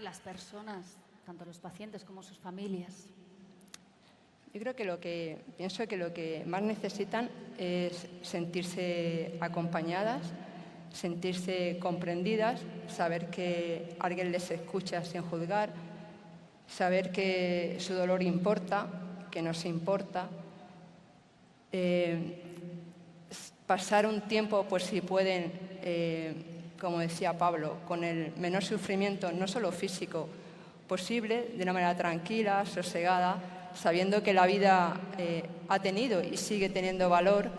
las personas, tanto los pacientes como sus familias? Yo creo que pienso que lo que más necesitan es sentirse acompañadas, sentirse comprendidas, saber que alguien les escucha sin juzgar, saber que su dolor importa, que nos importa, pasar un tiempo, pues si pueden, como decía Pablo, con el menor sufrimiento, no solo físico, posible, de una manera tranquila, sosegada, sabiendo que la vida ha tenido y sigue teniendo valor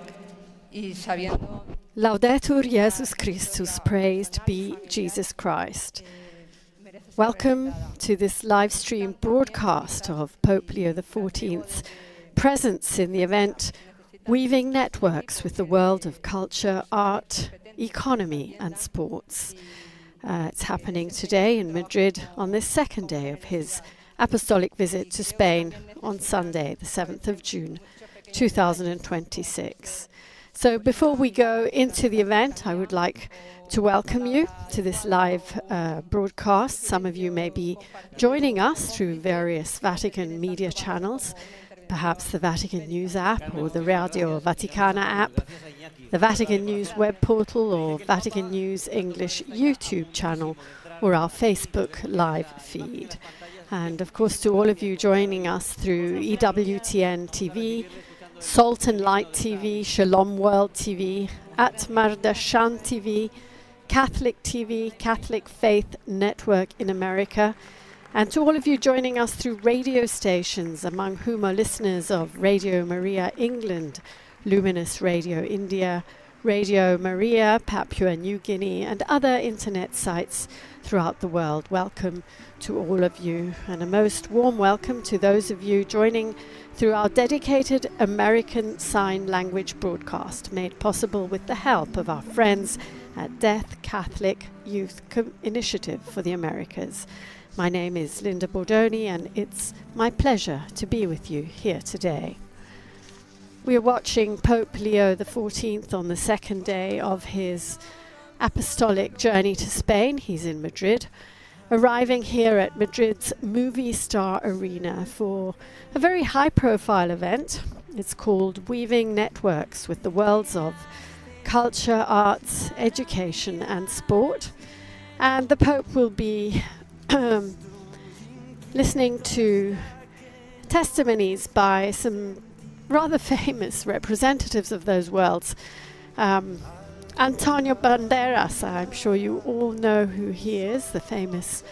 y sabiendo... Laudetur Jesus Christus, praised be Jesus Christ. Welcome to this live stream broadcast of Pope Leo XIV's presence in the event Weaving Networks with the World of Culture, Art, Economy and Sports. It's happening today in Madrid on this second day of his apostolic visit to Spain on Sunday, the 7th of June, 2026. So before we go into the event, I would like to welcome you to this live broadcast. Some of you may be joining us through various Vatican media channels, perhaps the Vatican News app or the Radio Vaticana app, the Vatican News web portal or Vatican News English YouTube channel, or our Facebook live feed. And of course to all of you joining us through EWTN TV, Salt and Light TV, Shalom World TV, at Mardashan TV, Catholic Faith Network in America, and to all of you joining us through radio stations, among whom are listeners of Radio Maria England, Luminous Radio India, Radio Maria, Papua New Guinea, and other internet sites throughout the world. Welcome to all of you, and a most warm welcome to those of you joining through our dedicated American Sign Language broadcast, made possible with the help of our friends at Deaf Catholic Youth Initiative for the Americas. My name is Linda Bordoni, and it's my pleasure to be with you here today. We are watching Pope Leo XIV on the second day of his Apostolic Journey to Spain. He's in Madrid, arriving here at Madrid's Movistar Arena for a very high-profile event. It's called Weaving Networks with the Worlds of Culture, Arts, Education and Sport. And the Pope will be listening to testimonies by some rather famous representatives of those worlds. Antonio Banderas, I'm sure you all know who he is, the famous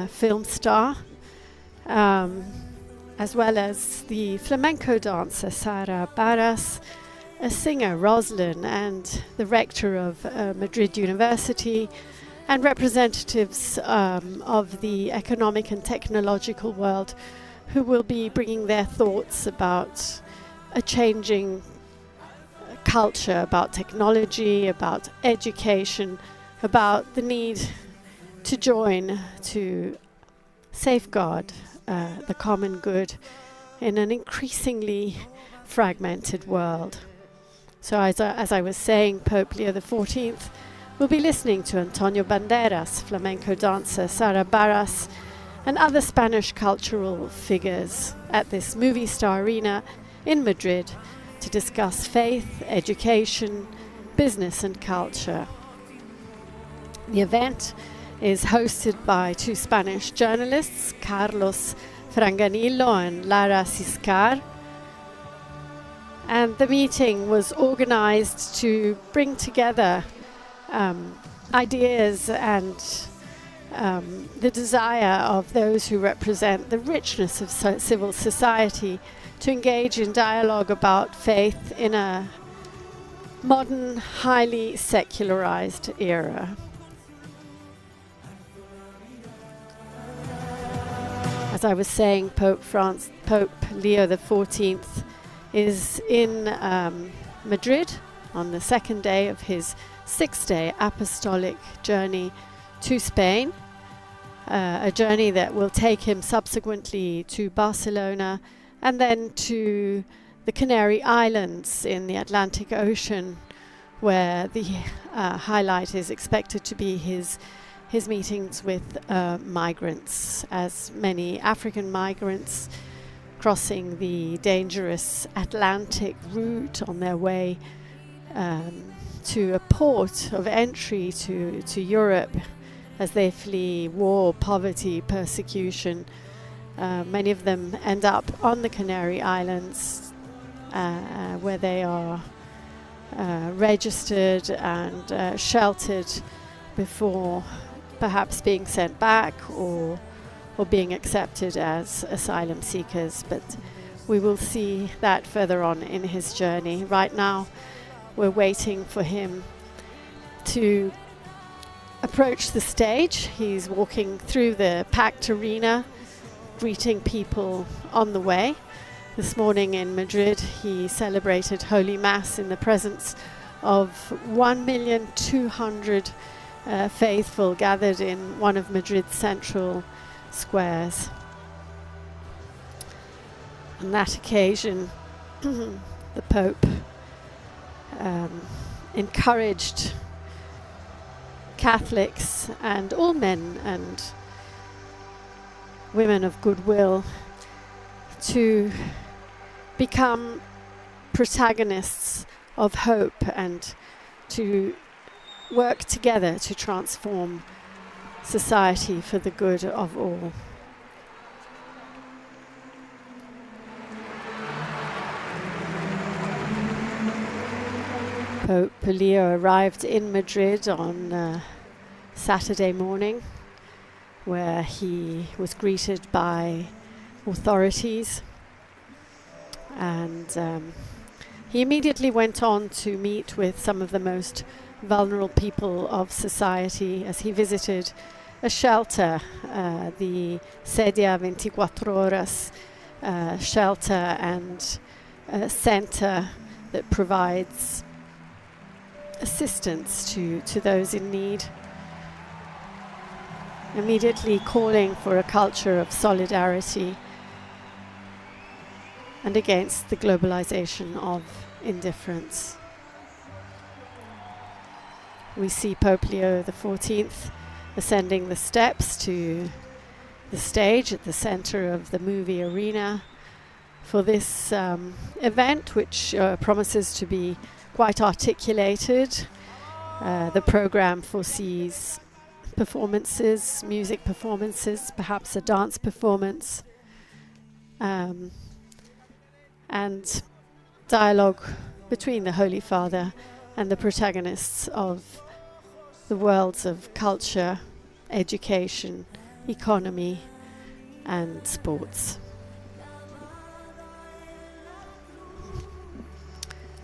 film star, as well as the flamenco dancer Sara Barras, a singer Roslyn, and the rector of Madrid University, and representatives of the economic and technological world who will be bringing their thoughts about a changing culture, about technology, about education, about the need to join to safeguard the common good in an increasingly fragmented world. So as I was saying, Pope Leo XIV will be listening to Antonio Banderas, flamenco dancer Sara Barras, and other Spanish cultural figures at this Movistar Arena in Madrid to discuss faith, education, business and culture. The event is hosted by two Spanish journalists, Carlos Franganillo and Lara Ciscar. And the meeting was organized to bring together ideas and the desire of those who represent the richness of civil society to engage in dialogue about faith in a modern, highly secularized era. As I was saying, Pope Leo XIV is in Madrid on the second day of his 6-day apostolic journey to Spain, a journey that will take him subsequently to Barcelona and then to the Canary Islands in the Atlantic Ocean, where the highlight is expected to be his his meetings with migrants, as many African migrants crossing the dangerous Atlantic route on their way to a port of entry to Europe as they flee war, poverty, persecution. Many of them end up on the Canary Islands where they are registered and sheltered before perhaps being sent back or being accepted as asylum seekers. But we will see that further on in his journey. Right now, we're waiting for him to approach the stage. He's walking through the packed arena, greeting people on the way. This morning in Madrid, he celebrated Holy Mass in the presence of 1,200,000 faithful gathered in one of Madrid's central squares. On that occasion, the Pope encouraged Catholics and all men and women of goodwill to become protagonists of hope and to work together to transform society for the good of all. Pope Leo arrived in Madrid on Saturday morning, where he was greeted by authorities, and he immediately went on to meet with some of the most vulnerable people of society as he visited a shelter, the Sedia 24 Horas shelter and center that provides assistance to those in need, immediately calling for a culture of solidarity and against the globalization of indifference. We see Pope Leo XIV ascending the steps to the stage at the center of the movie arena for this event, which promises to be quite articulated. The program foresees performances, music performances, perhaps a dance performance, and dialogue between the Holy Father and the protagonists of the worlds of culture, education, economy, and sports.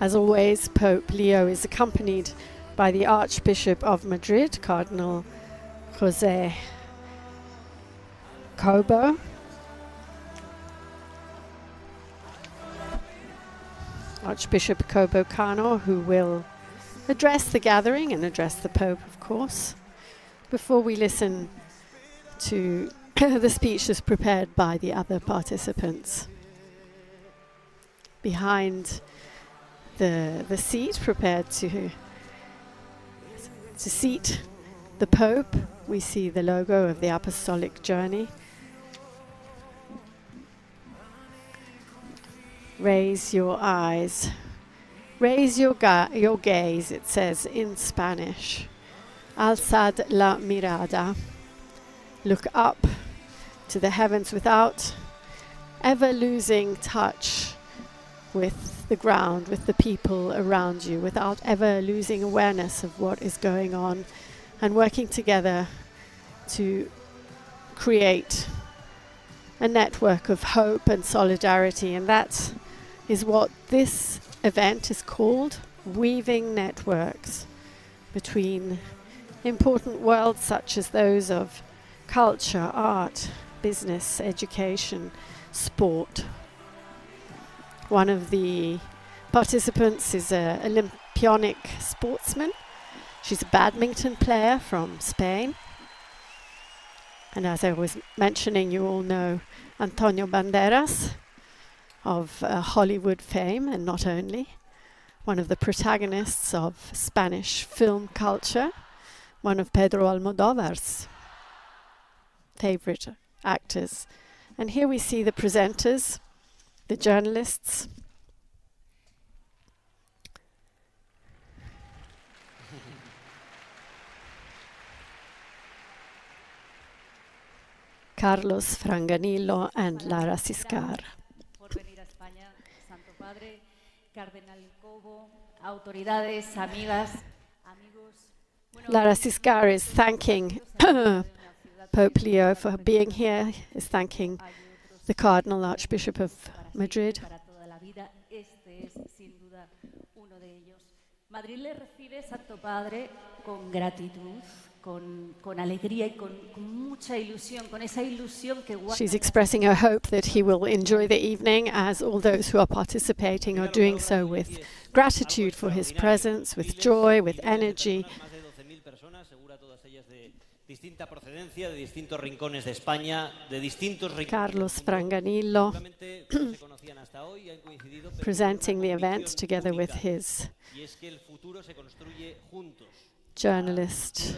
As always, Pope Leo is accompanied by the Archbishop of Madrid, Cardinal José Cobo, Archbishop Cobo Cano, who will address the gathering and address the Pope, of course, before we listen to the speeches prepared by the other participants. Behind the seat prepared to seat the Pope, we see the logo of the Apostolic Journey. Raise your eyes. Raise your gaze, it says in Spanish. Alzad la mirada. Look up to the heavens without ever losing touch with the ground, with the people around you, without ever losing awareness of what is going on, and working together to create a network of hope and solidarity. And that is what this event is called, weaving networks between important worlds such as those of culture, art, business, education, sport. One of the participants is an Olympionic sportsman. She's a badminton player from Spain. And as I was mentioning, you all know Antonio Banderas of Hollywood fame, and not only, one of the protagonists of Spanish film culture, one of Pedro Almodovar's favorite actors. And here we see the presenters, the journalists. Carlos Franganillo and Lara Ciscar. Por venir a España, Santo Padre, Cardenal Cobo, autoridades, amigas, amigos. Lara Ciscar is thanking Pope Leo for being here, is thanking the Cardinal Archbishop of Madrid. Para toda la vida, este es sin duda uno de ellos. Madrid le recibe, Santo Padre, con gratitud, con alegría y con mucha ilusión, con esa ilusión que guarda. She's expressing her hope that he will enjoy the evening, as all those who are participating are doing so with gratitude for his presence, with joy, with energy. Distinta procedencia, de distintos rincones de España, de distintos Carlos Franganillo presenting the event together with his journalist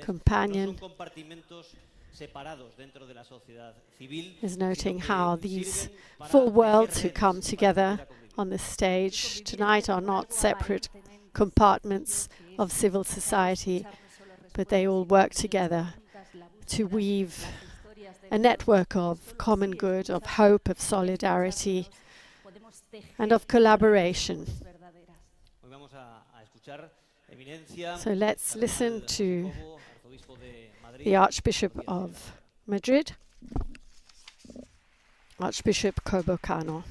companion, is noting how these full worlds who come together on the stage tonight are not separate compartments of civil society, but they all work together to weave a network of common good, of hope, of solidarity, and of collaboration. So let's listen to the Archbishop of Madrid, Archbishop Cobo Cano.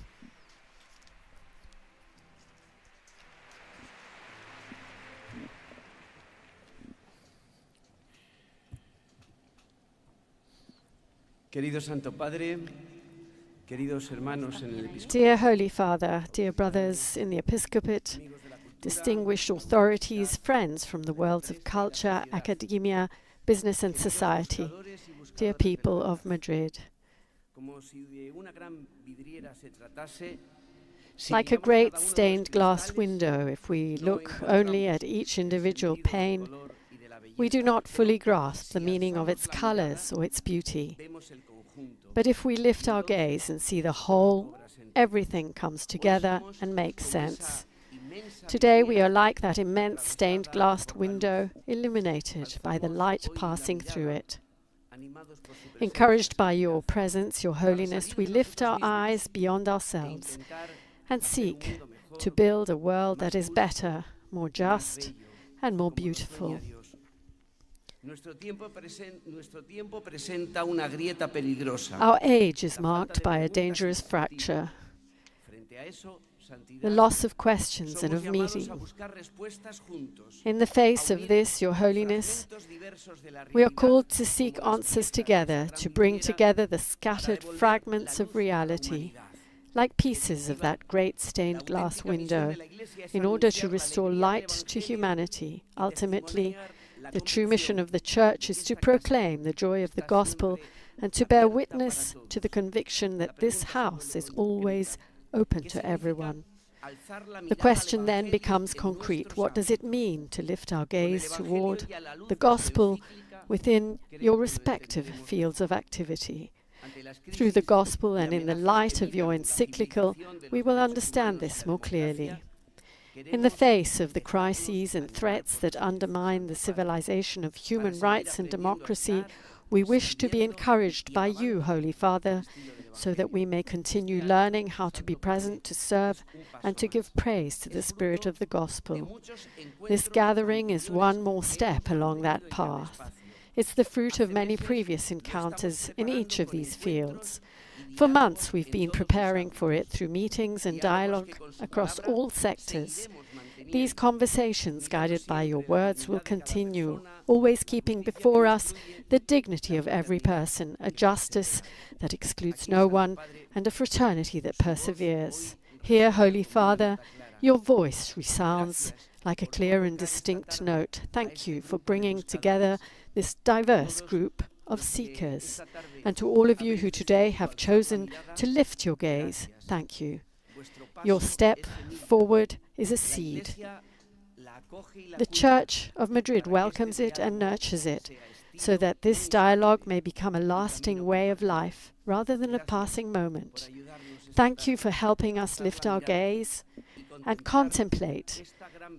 Querido Santo Padre, queridos hermanos en el episcopado. Dear Holy Father, dear brothers in the episcopate, distinguished authorities, friends from the worlds of culture, academia, business and society, dear people of Madrid. Like a great stained glass window, if we look only at each individual pane, we do not fully grasp the meaning of its colors or its beauty. But if we lift our gaze and see the whole, everything comes together and makes sense. Today we are like that immense stained glass window, illuminated by the light passing through it. Encouraged by your presence, your holiness, we lift our eyes beyond ourselves and seek to build a world that is better, more just, and more beautiful. Our age is marked by a dangerous fracture, the loss of questions and of meaning. In the face of this, Your Holiness, we are called to seek answers together, to bring together the scattered fragments of reality, like pieces of that great stained glass window, in order to restore light to humanity. Ultimately, the true mission of the Church is to proclaim the joy of the gospel and to bear witness to the conviction that this house is always open to everyone. The question then becomes concrete. What does it mean to lift our gaze toward the gospel within your respective fields of activity? Through the gospel and in the light of your encyclical, we will understand this more clearly. In the face of the crises and threats that undermine the civilization of human rights and democracy, we wish to be encouraged by you, Holy Father, so that we may continue learning how to be present, to serve, and to give praise to the Spirit of the Gospel. This gathering is one more step along that path. It's the fruit of many previous encounters in each of these fields. For months we've been preparing for it through meetings and dialogue across all sectors. These conversations, guided by your words, will continue, always keeping before us the dignity of every person, a justice that excludes no one, and a fraternity that perseveres. Here, Holy Father, your voice resounds like a clear and distinct note. Thank you for bringing together this diverse group of seekers. And to all of you who today have chosen to lift your gaze, thank you. Your step forward is a seed, The Church of Madrid welcomes it and nurtures it, so that this dialogue may become a lasting way of life rather than a passing moment. Thank you for helping us lift our gaze and contemplate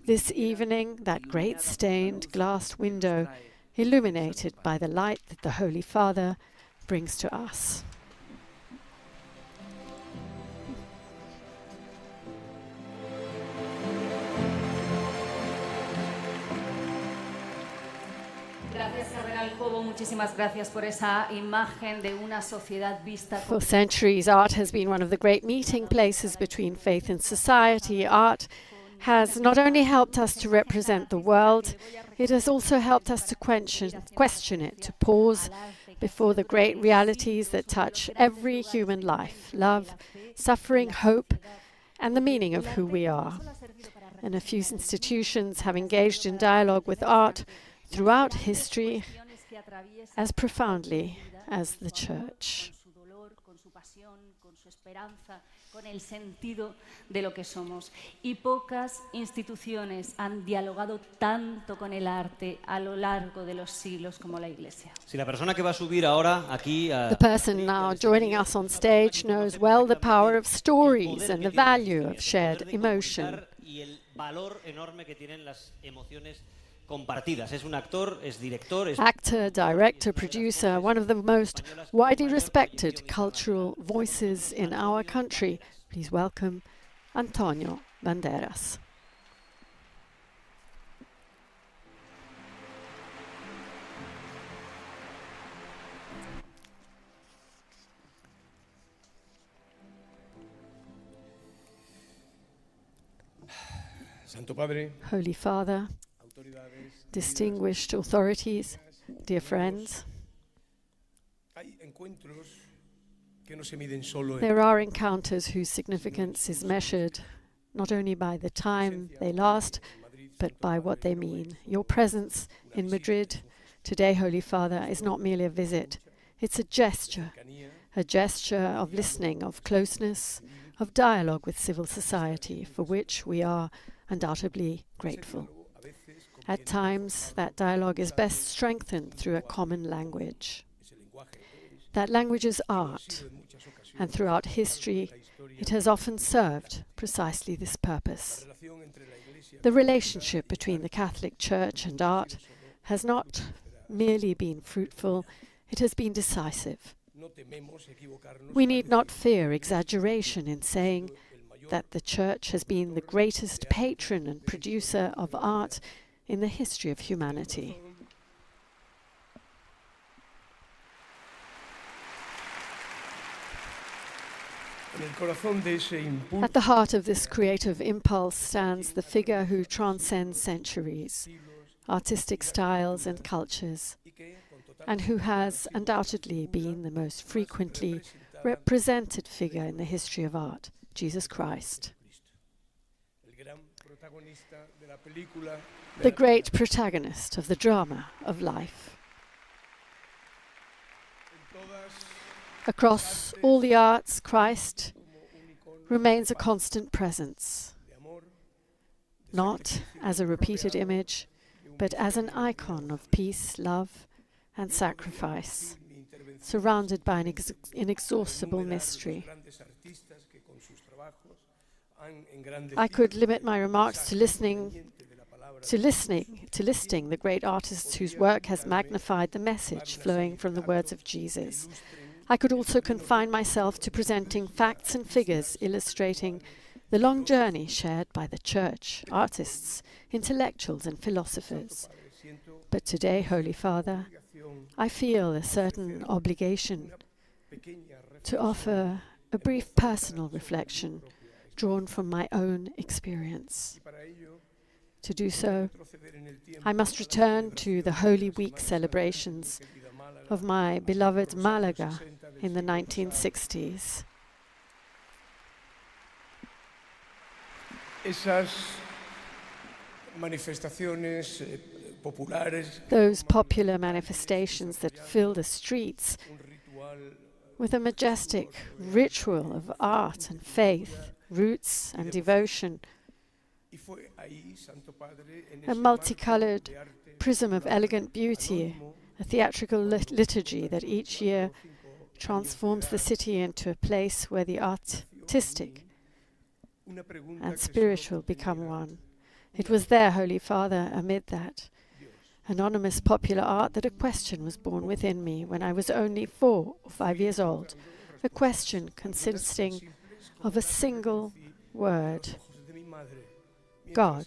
this evening that great stained glass window illuminated by the light that the Holy Father brings to us. Gracias, Cardenal Cobo. Muchísimas gracias por esa imagen de una sociedad vista. For centuries, art has been one of the great meeting places between faith and society. Art has not only helped us to represent the world, it has also helped us to question it, to pause before the great realities that touch every human life: love, suffering, hope, and the meaning of who we are. And a few institutions have engaged in dialogue with art throughout history as profoundly as the Church. Con el sentido de lo que somos. Y pocas instituciones han dialogado tanto con el arte a lo largo de los siglos como la Iglesia. Si la persona que va a subir ahora aquí The person now joining us on stage knows well the power of stories and the value of shared emotion. Y el valor enorme que tienen las emociones compartidas. Es un actor, es director, es Actor, director, producer, one of the most widely respected cultural voices in our country. Please welcome Antonio Banderas. Santo Padre, Holy Father, distinguished authorities, dear friends, hay encuentros que no se miden solo en there are encounters whose significance is measured not only by the time they last, but by what they mean. Your presence in Madrid today, Holy Father, is not merely a visit. It's a gesture of listening, of closeness, of dialogue with civil society, for which we are undoubtedly grateful. At times, that dialogue is best strengthened through a common language. That language is art, and throughout history, it has often served precisely this purpose. The relationship between the Catholic Church and art has not merely been fruitful, it has been decisive. We need not fear exaggeration in saying that the Church has been the greatest patron and producer of art in the history of humanity. At the heart of this creative impulse stands the figure who transcends centuries, artistic styles and cultures, and who has undoubtedly been the most frequently represented figure in the history of art, Jesus Christ. The great protagonist of the drama of life. Across all the arts, Christ remains a constant presence, not as a repeated image, but as an icon of peace, love, and sacrifice, surrounded by an inexhaustible mystery. I could limit my remarks to listing the great artists whose work has magnified the message flowing from the words of Jesus. I could also confine myself to presenting facts and figures illustrating the long journey shared by the Church, artists, intellectuals and philosophers. But today, Holy Father, I feel a certain obligation to offer a brief personal reflection drawn from my own experience. To do so, I must return to the Holy Week celebrations of my beloved Malaga in the 1960s. Those popular manifestations that fill the streets with a majestic ritual of art and faith, roots and devotion, Y fue ahí, Santo Padre, en A ese multicolored marco de arte prism of elegant beauty, anónimo, a theatrical liturgy that each year transforms the city into a place where the artistic una pregunta and que solo spiritual contenía become one. It was there, Holy Father, amid that Dios. anonymous popular art, that a question was born within me when I was only 4 or 5 years old. A question consisting of a single word, God.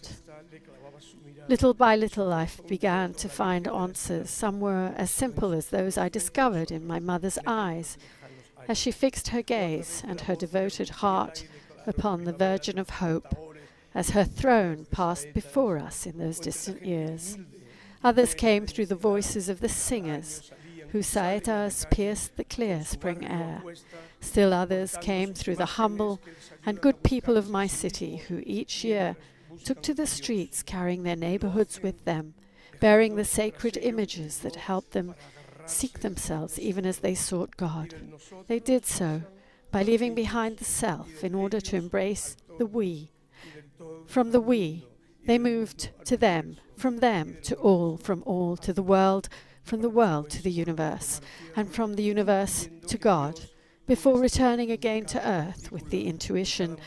Little by little, I began to find answers. Some were as simple as those I discovered in my mother's eyes, as she fixed her gaze and her devoted heart upon the Virgin of Hope, as her throne passed before us in those distant years. Others came through the voices of the singers, whose saetas pierced the clear spring air. Still others came through the humble and good people of my city, who each year took to the streets carrying their neighborhoods with them, bearing the sacred images that helped them seek themselves even as they sought God. They did so by leaving behind the self in order to embrace the we. From the we, they moved to them, from them to all, from all to the world, from the world to the universe, and from the universe to God, before returning again to earth with the intuition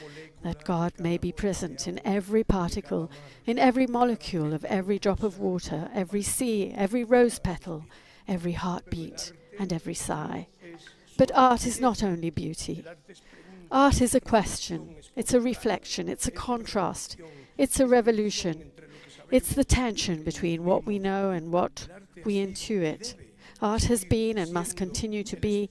that God may be present in every particle, in every molecule of every drop of water, every sea, every rose petal, every heartbeat, and every sigh. But art is not only beauty. Art is a question, it's a reflection, it's a contrast, it's a revolution. It's the tension between what we know and what we intuit. Art has been and must continue to be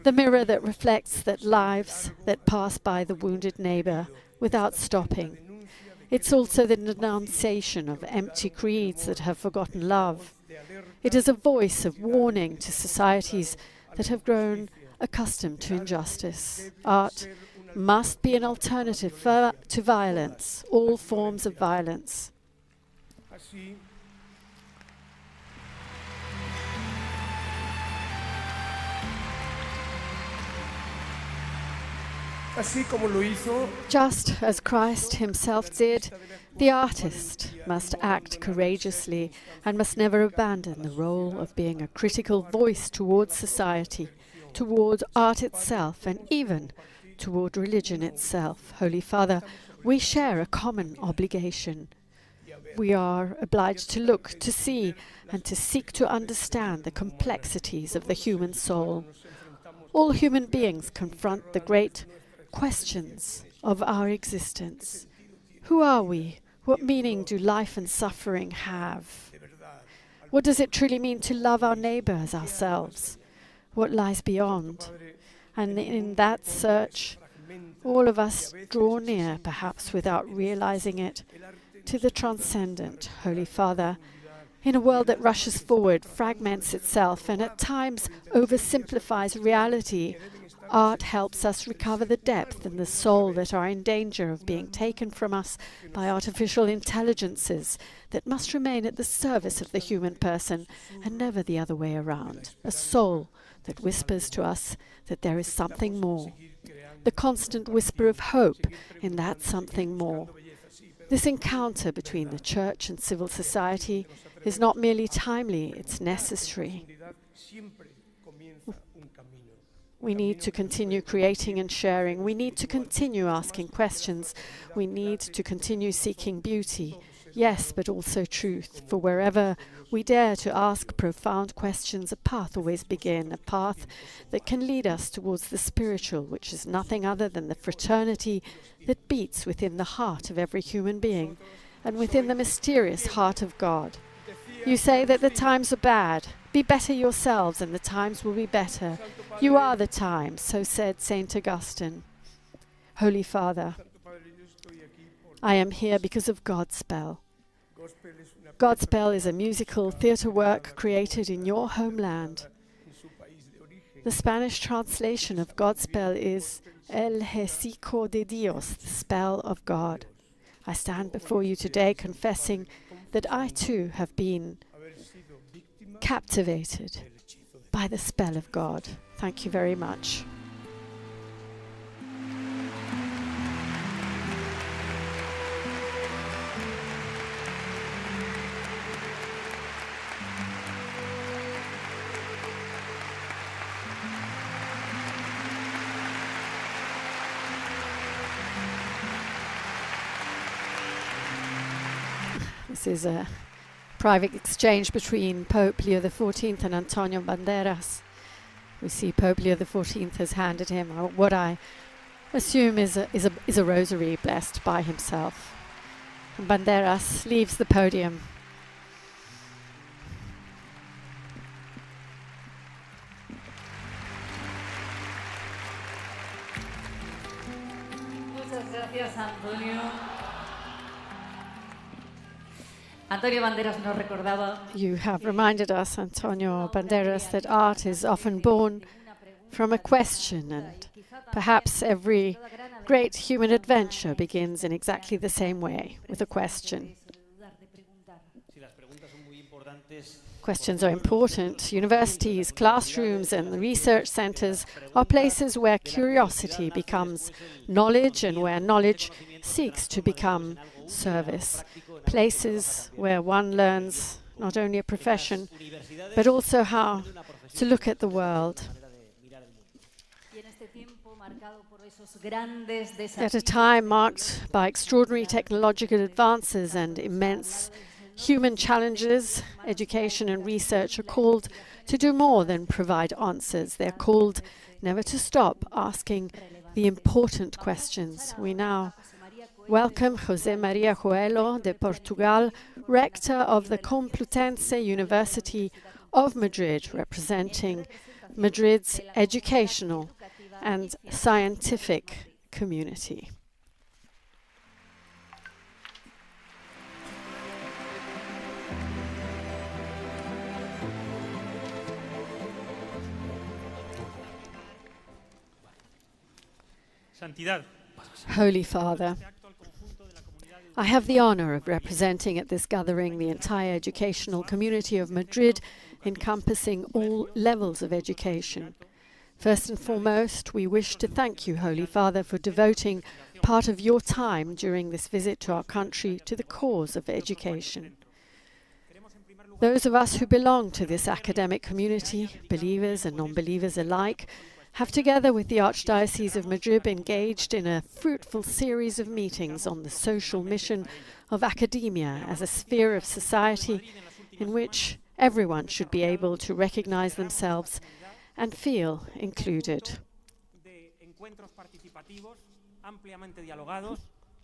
the mirror that reflects that lives that pass by the wounded neighbor without stopping. It's also the denunciation of empty creeds that have forgotten love. It is a voice of warning to societies that have grown accustomed to injustice. Art must be an alternative to violence, all forms of violence. Así como lo hizo, Just as Christ himself did, the artist must act courageously and must never abandon the role of being a critical voice towards society, toward art itself, and even toward religion itself. Holy Father, we share a common obligation. We are obliged to look, to see, and to seek to understand the complexities of the human soul. All human beings confront the great questions of our existence. Who are we? What meaning do life and suffering have? What does it truly mean to love our neighbor as ourselves? What lies beyond? And in that search, all of us draw near, perhaps without realizing it, to the transcendent. Holy Father, in a world that rushes forward, fragments itself, and at times oversimplifies reality, art helps us recover the depth and the soul that are in danger of being taken from us by artificial intelligences that must remain at the service of the human person and never the other way around. A soul that whispers to us that there is something more. The constant whisper of hope in that something more. This encounter between the Church and civil society is not merely timely, it's necessary. We need to continue creating and sharing. We need to continue asking questions. We need to continue seeking beauty. Yes, but also truth. For wherever we dare to ask profound questions, a path always begins, a path that can lead us towards the spiritual, which is nothing other than the fraternity that beats within the heart of every human being and within the mysterious heart of God. You say that the times are bad. Be better yourselves and the times will be better. You are the times, so said Saint Augustine. Holy Father, I am here because of Godspell. Godspell is a musical theatre work created in your homeland. The Spanish translation of Godspell is El Hecico de Dios, the spell of God. I stand before you today confessing that I too have been captivated by the spell of God. Thank you very much. This is a private exchange between Pope Leo XIV and Antonio Banderas. We see Pope Leo XIV has handed him what I assume is a rosary blessed by himself. And Banderas leaves the podium. Muchas gracias, Antonio. Antonio Banderas nos recordaba. You have reminded us, Antonio Banderas, that art is often born from a question, and perhaps every great human adventure begins in exactly the same way, with a question. Questions are important. Universities, classrooms, and research centers are places where curiosity becomes knowledge and where knowledge seeks to become service. Places where one learns not only a profession, but also how to look at the world. At a time marked by extraordinary technological advances and immense human challenges, education and research are called to do more than provide answers. They're called never to stop asking the important questions. We now welcome José María Coelho de Portugal, rector of the Complutense University of Madrid, representing Madrid's educational and scientific community. Santidad. Holy Father, I have the honor of representing at this gathering the entire educational community of Madrid, encompassing all levels of education. First and foremost, we wish to thank you, Holy Father, for devoting part of your time during this visit to our country to the cause of education. Those of us who belong to this academic community, believers and non-believers alike, have together with the Archdiocese of Madrid engaged in a fruitful series of meetings on the social mission of academia as a sphere of society in which everyone should be able to recognize themselves and feel included.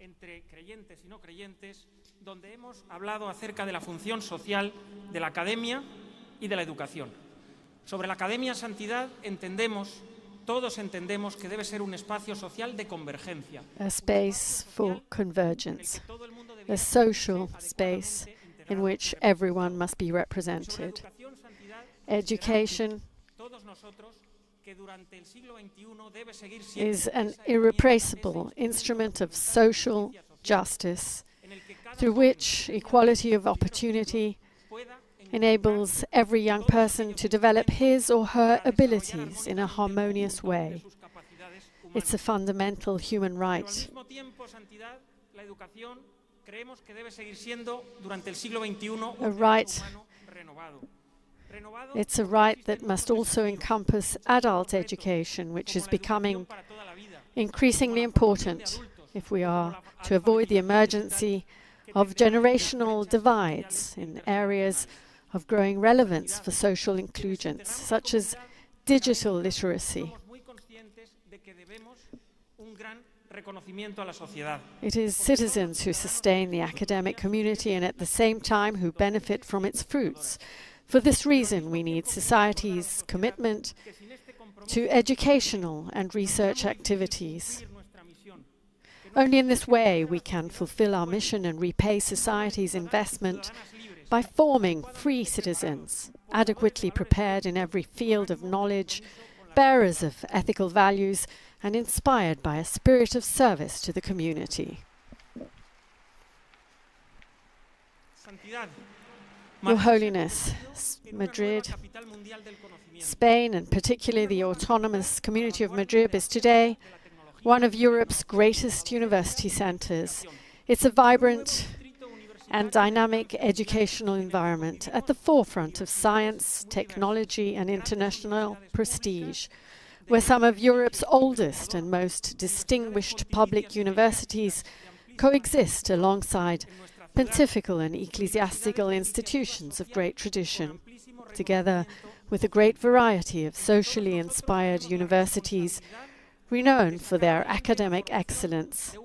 Entre creyentes y no creyentes, donde hemos hablado acerca de la función social de la academia y de la educación. Sobre la academia Santidad todos entendemos que debe ser un espacio social de convergencia. A space for convergence, a social space in which everyone must be represented. Education is an irreplaceable instrument of social justice through which equality of opportunity enables every young person to develop his or her abilities in a harmonious way. It's a fundamental human right. A right. It's a right that must also encompass adult education, which is becoming increasingly important if we are to avoid the emergency of generational divides in areas of growing relevance for social inclusions, such as digital literacy. It is citizens who sustain the academic community and at the same time who benefit from its fruits. For this reason, we need society's commitment to educational and research activities. Only in this way we can fulfill our mission and repay society's investment by forming free citizens, adequately prepared in every field of knowledge, bearers of ethical values, and inspired by a spirit of service to the community. Your Holiness, Madrid, Spain, and particularly the autonomous community of Madrid, is today one of Europe's greatest university centers. It's a vibrant and dynamic educational environment at the forefront of science, technology, and international prestige, where some of Europe's oldest and most distinguished public universities coexist alongside pontifical and ecclesiastical institutions of great tradition, together with a great variety of socially inspired universities renowned for their academic excellence.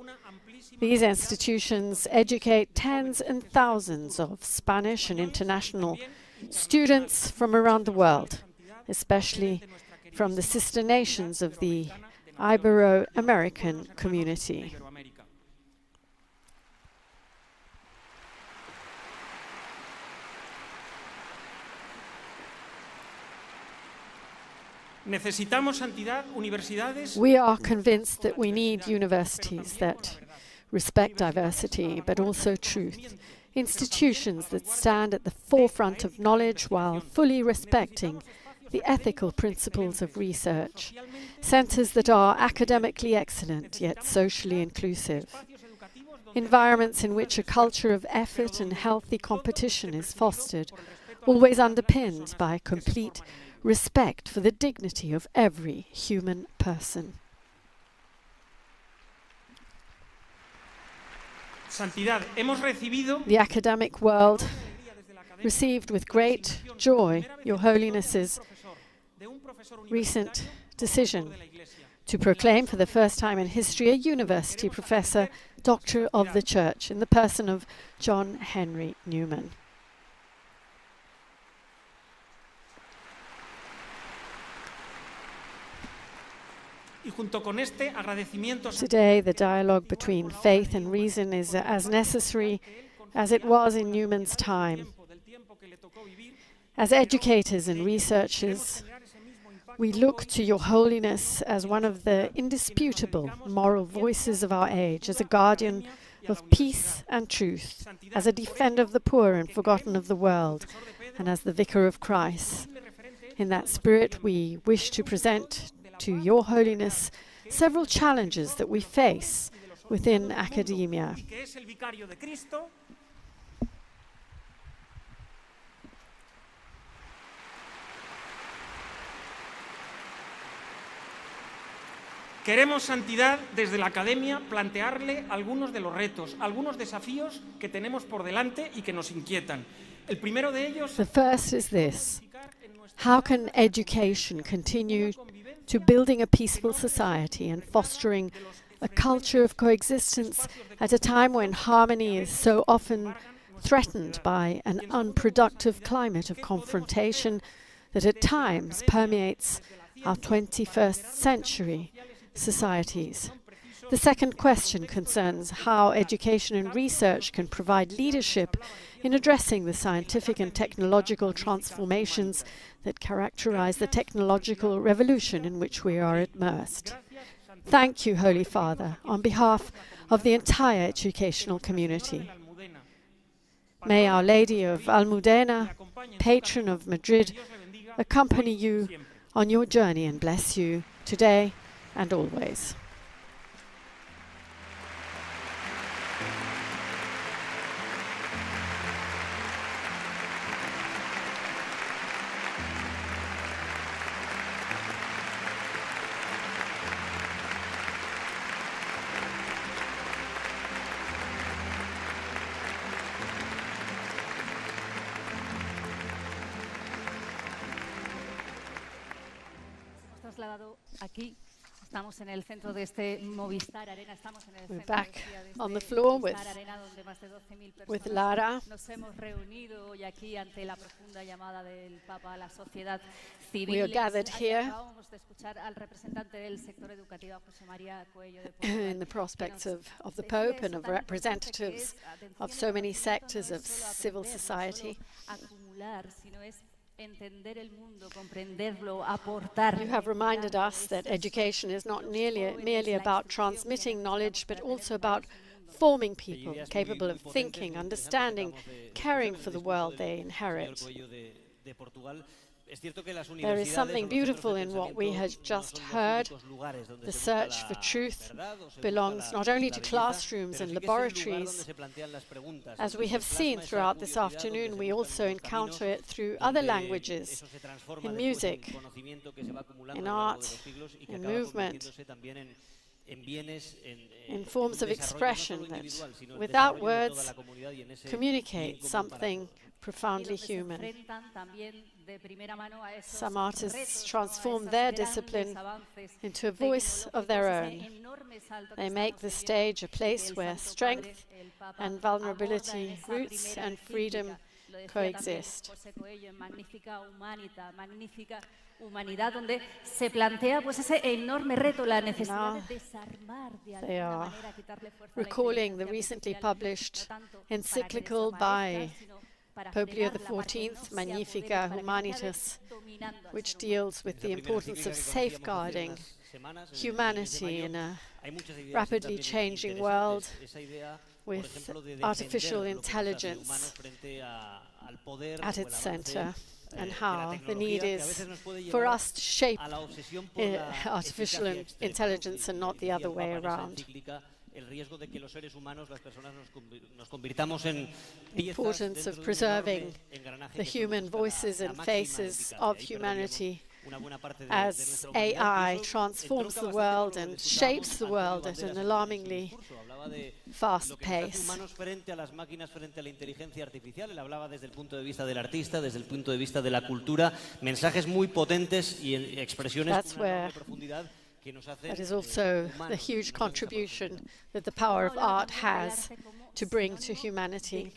These institutions educate tens and thousands of Spanish and international students from around the world, especially from the sister nations of the Ibero-American community. We are convinced that we need universities that respect diversity, but also truth. Institutions that stand at the forefront of knowledge while fully respecting the ethical principles of research. Centers that are academically excellent, yet socially inclusive. Environments in which a culture of effort and healthy competition is fostered, always underpinned by complete respect for the dignity of every human person. The academic world received with great joy Your Holiness's recent decision to proclaim for the first time in history a university professor, Doctor of the Church, in the person of John Henry Newman. Today, the dialogue between faith and reason is as necessary as it was in Newman's time. As educators and researchers, we look to Your Holiness as one of the indisputable moral voices of our age, as a guardian of peace and truth, as a defender of the poor and forgotten of the world, and as the Vicar of Christ. In that spirit, we wish to present to Your Holiness several challenges that we face within academia. Queremos, Santidad, desde la Academia, plantearle algunos de los retos, algunos desafíos que tenemos por delante y que nos inquietan. El primero de ellos... The first is this: how can education continue to building a peaceful society and fostering a culture of coexistence at a time when harmony is so often threatened by an unproductive climate of confrontation that at times permeates our 21st century societies? The second question concerns how education and research can provide leadership in addressing the scientific and technological transformations that characterize the technological revolution in which we are immersed. Thank you, Holy Father, on behalf of the entire educational community. May Our Lady of Almudena, patron of Madrid, accompany you on your journey and bless you today and always. Trasladado aquí. Estamos en el centro de este Movistar Arena. Estamos en el We're centro back de este on the floor Movistar Arena, donde más de 12.000 with personas Lara. nos hemos reunido hoy aquí ante la profunda llamada del Papa a la sociedad We civil. are gathered here Acabamos de escuchar al representante del sector educativo, José María Cuello de Portugal, in the prospects que nos of the decía Pope and eso of tan representatives importante que es, of atención, so many no solo sectors of es solo civil aprender, no society. solo acumular, sino es entender el mundo, comprenderlo, aportar. You have reminded us that education is not merely about transmitting knowledge, but also about forming people capable of thinking, understanding, caring for the world they inherit. There is something beautiful in what we have just heard. The search for truth belongs not only to classrooms and laboratories. As we have seen throughout this afternoon, we also encounter it through other languages, in music, in art, in movement, in forms of expression that, without words, communicate something profoundly human. Some artists transform their discipline into a voice of their own. They make the stage a place where strength and vulnerability, roots and freedom coexist. Humanidad, donde se plantea pues ese enorme reto, la necesidad de desarmar de alguna manera, quitarle fuerza a la recalling the recently published encyclical by Pope Leo XIV, Magnifica Humanitas, which deals with the importance of safeguarding humanity in a rapidly changing world with artificial intelligence at its center, and how the need is for us to shape artificial intelligence and not the other way around. The importance of preserving the human voices and faces of humanity as AI transforms the world and shapes the world at an alarmingly fast pace. Frente a las máquinas, frente a la inteligencia artificial. Él hablaba desde el punto de vista del artista, desde el punto de vista de la cultura, mensajes muy potentes y expresiones de profundidad. That is also the huge contribution that the power of art has to bring to humanity.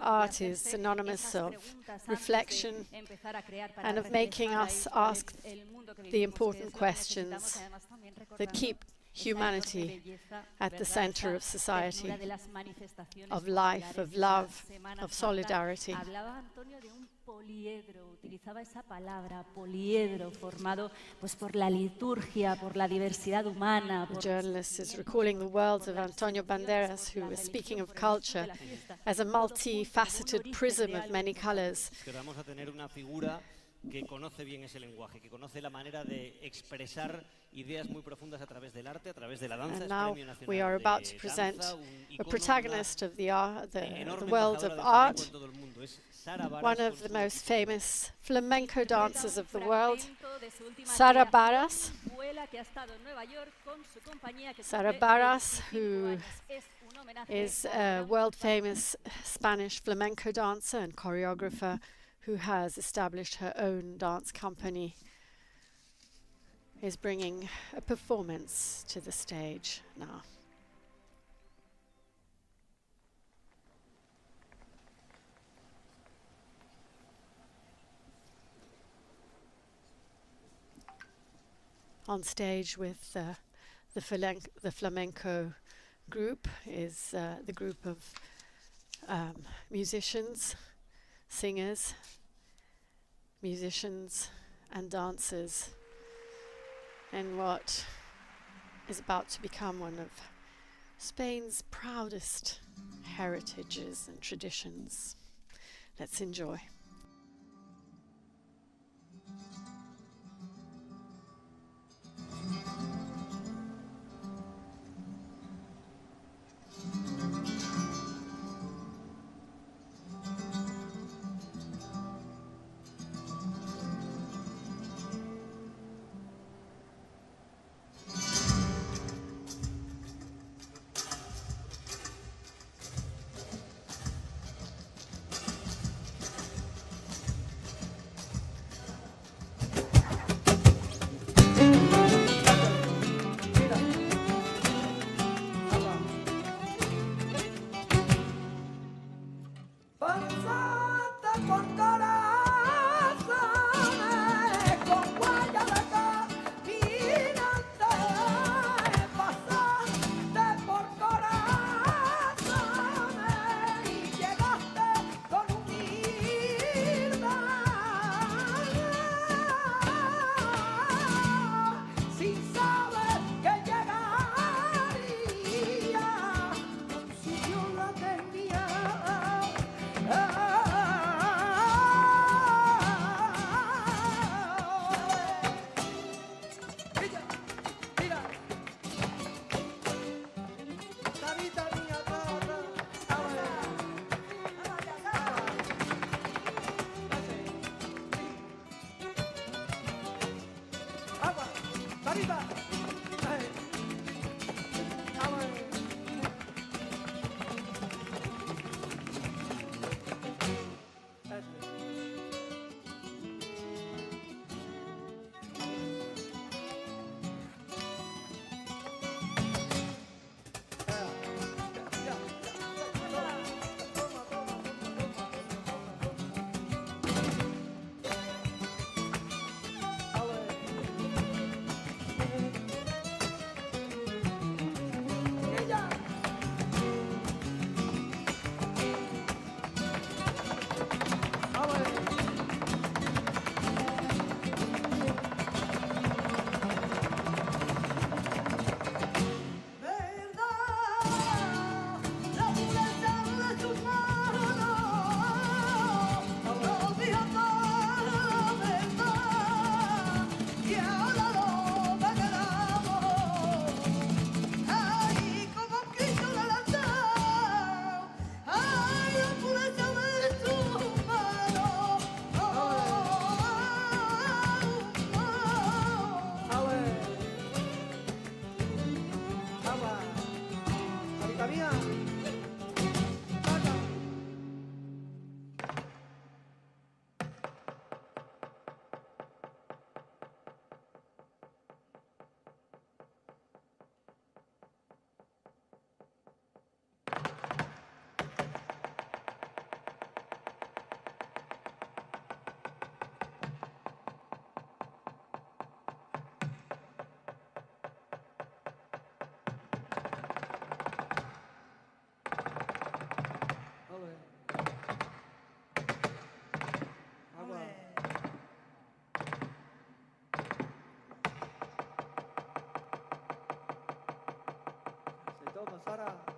Art is synonymous of reflection and of making us ask the important questions that keep humanity at the center of society, of life, of love, of solidarity. Utilizaba esa palabra poliedro, formado pues por la liturgia, por la diversidad humana. The journalist is recalling the words of Antonio Banderas, who was speaking of culture as a multifaceted prism of many colors. Que conoce bien ese lenguaje, que conoce la manera de expresar ideas muy profundas a través del arte, a través de la danza. And now we are about to present a protagonist of the world of art, one of the most famous flamenco dancers of the world, Sara Barras. Sara Barras, who is a world-famous Spanish flamenco dancer and choreographer, who has established her own dance company, is bringing a performance to the stage now. On stage with the flamenco group is the group of musicians, singers, musicians and dancers in what is about to become one of Spain's proudest heritages and traditions. Let's enjoy. para.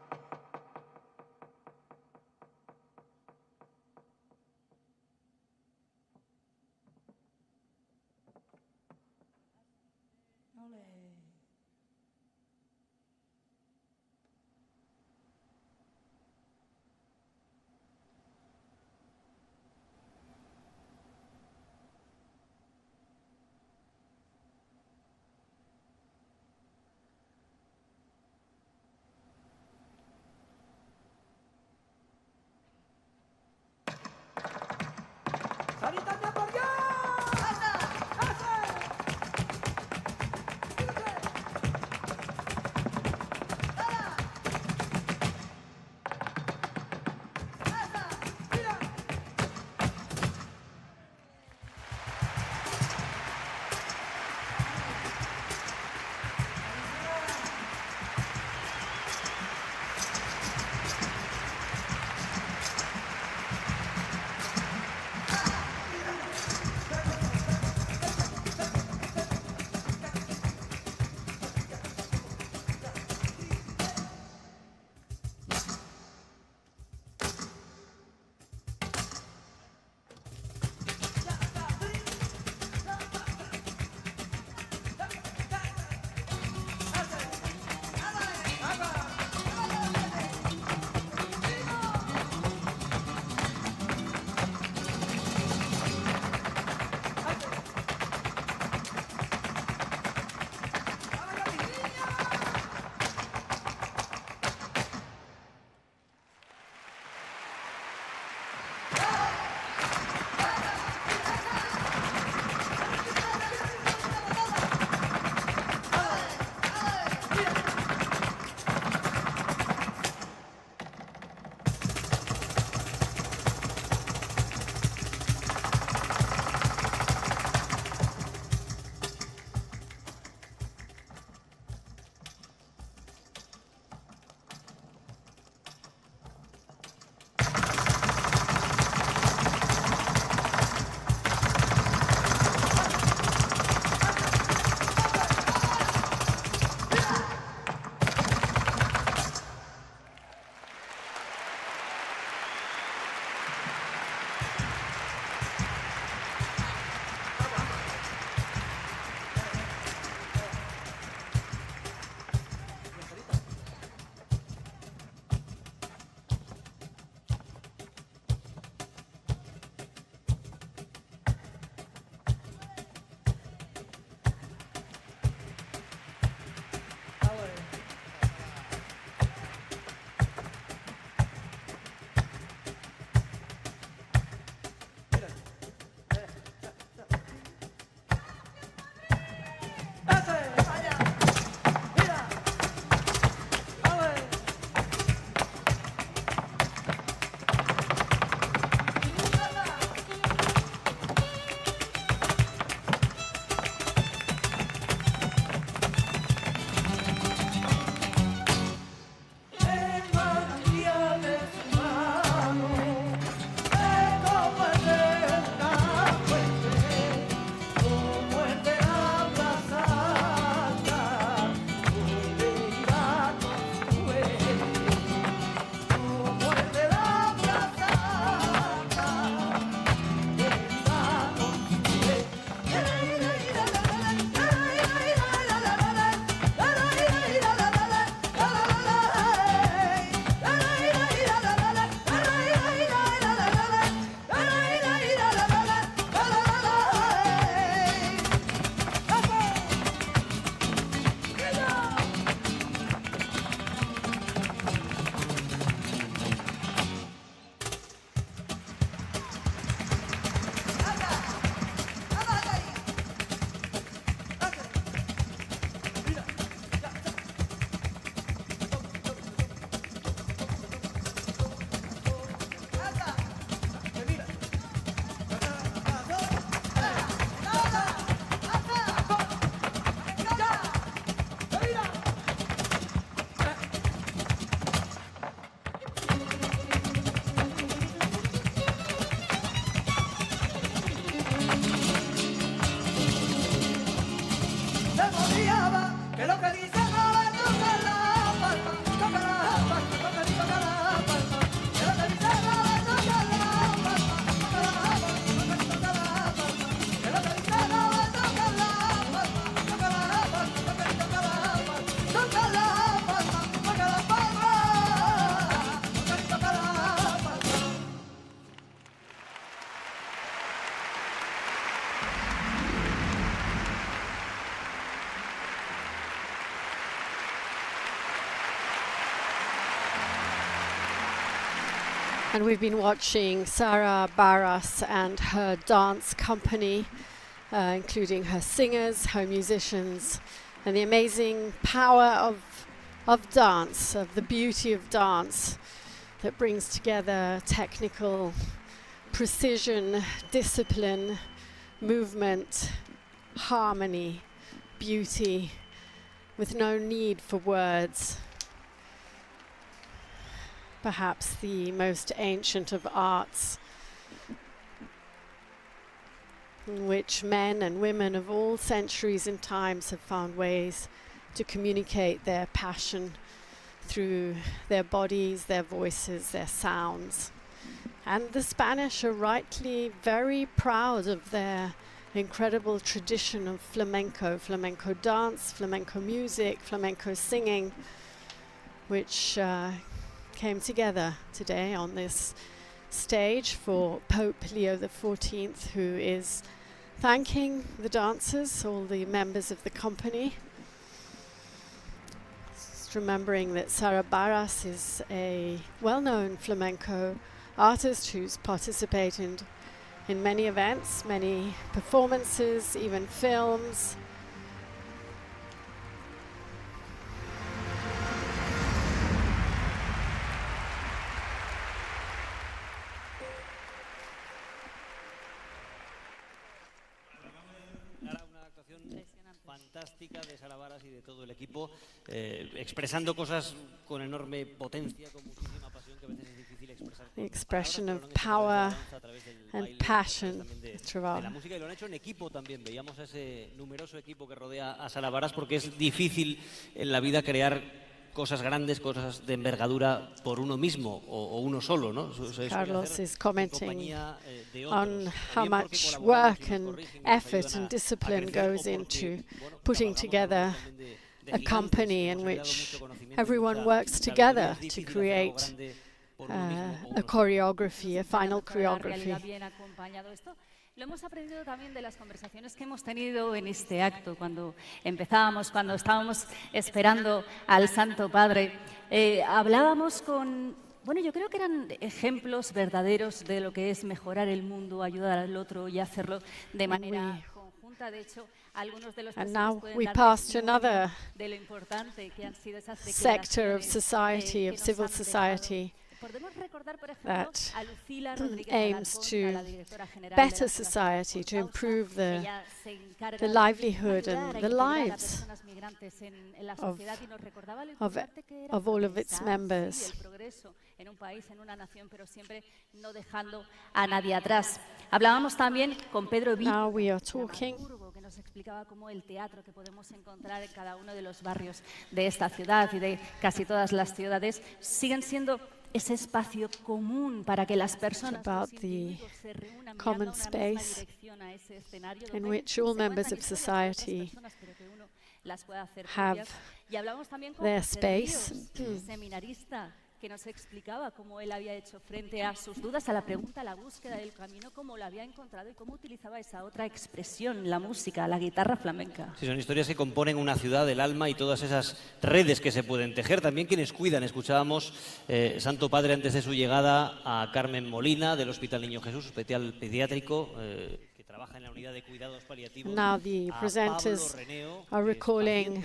que lo que dice no le toca la palma, toca la And we've been watching Sara Barras and her dance company, including her singers, her musicians, and the amazing power of dance, of the beauty of dance that brings together technical precision, discipline, movement, harmony, beauty, with no need for words. Perhaps the most ancient of arts, in which men and women of all centuries and times have found ways to communicate their passion through their bodies, their voices, their sounds. And the Spanish are rightly very proud of their incredible tradition of flamenco dance, flamenco music, flamenco singing, which came together today on this stage for Pope Leo XIV, who is thanking the dancers, all the members of the company. Just remembering that Sara Barras is a well-known flamenco artist who's participated in many events, many performances, even films. Fantástica de Sara Barras y de todo el equipo, expresando cosas con enorme potencia, con muchísima pasión, que a veces es difícil expresar. The expression of power and passion throughout. De la música, y lo han hecho en equipo también. Veíamos a ese numeroso equipo que rodea a Sara Barras, porque es difícil en la vida crear cosas grandes, cosas de envergadura por uno mismo o uno solo, ¿no? Carlos is commenting on how much work and effort and discipline goes into putting together a company in which everyone works together to create a choreography, a final choreography. Lo hemos aprendido también de las conversaciones que hemos tenido en este acto, cuando empezábamos, cuando estábamos esperando al Santo Padre. Hablábamos con, bueno, yo creo que eran ejemplos verdaderos de lo que es mejorar el mundo, ayudar al otro y hacerlo de manera conjunta. De hecho, algunos de los now we pass to another sector of society, of civil society, that aims to better society, to improve the livelihood and the lives of all of its members. Hablábamos también con Pedro Now we are talking que nos explicaba cómo el teatro que podemos encontrar en cada uno de los barrios de esta ciudad y de casi todas las ciudades siguen siendo ese espacio común para que las personas se reúnan common space in which all members of society have their space. Seminarista que nos explicaba cómo él había hecho frente a sus dudas, a la pregunta, a la búsqueda del camino, cómo lo había encontrado y cómo utilizaba esa otra expresión, la música, la guitarra flamenca. Sí, son historias que componen una ciudad, el alma y todas esas redes que se pueden tejer. También quienes cuidan. Escuchábamos, Santo Padre, antes de su llegada, a Carmen Molina, del Hospital Niño Jesús, hospital pediátrico, que trabaja en la unidad de cuidados paliativos. Now the presenters are recalling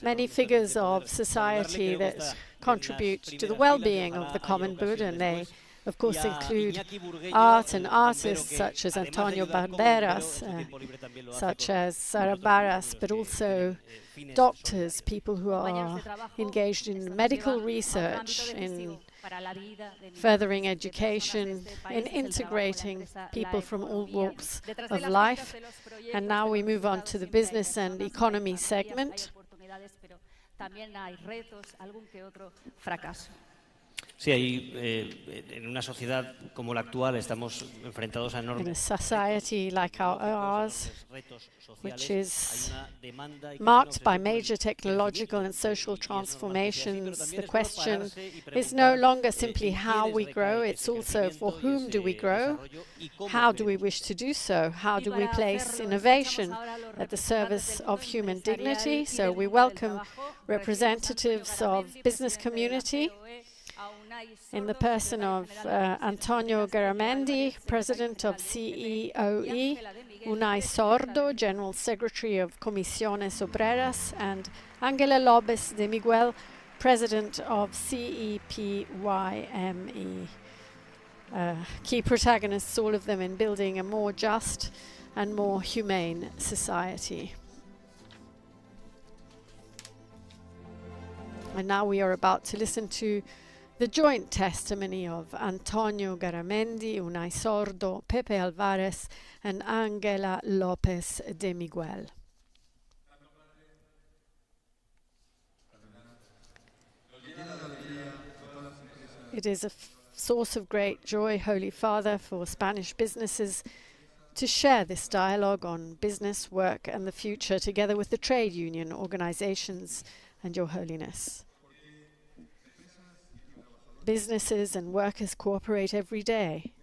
many figures of society that contribute to the well-being of the common good, and they of course include art and artists such as Antonio Banderas, such as Sara Barras, but also doctors, people who are engaged in medical research, in furthering education, in integrating people from all walks of life. And now we move on to the business and economy segment. Sí, ahí en una sociedad como la actual estamos enfrentados a In a enormes society like ours, retos which sociales. is Hay una demanda y que marked es una by obsesión por el major technological crecimiento, and social y es normal que sea así, pero transformations, también the es bueno question pararse y is no preguntar longer simply en how quiénes we grow, recae it's ese also for crecimiento y whom do we ese grow, desarrollo y cómo how do we queremos wish to do so, how Y do we para place hacerlo, innovation escuchamos ahora a los at the representantes service del mundo of human empresarial dignity. y So del we mundo del welcome trabajo. representatives of business community in the person of Antonio Garamendi, President of CEOE, Unai Sordo, General Secretary of Comisiones Obreras, and Ángela López de Miguel, President of CEPYME. Key protagonists, all of them, in building a more just and more humane society. And now we are about to listen to the joint testimony of Antonio Garamendi, Unai Sordo, Pepe Alvarez, and Ángela López de Miguel. It is a source of great joy, Holy Father, for Spanish businesses to share this dialogue on business, work, and the future together with the trade union organizations and Your Holiness. Businesses and workers cooperate every day.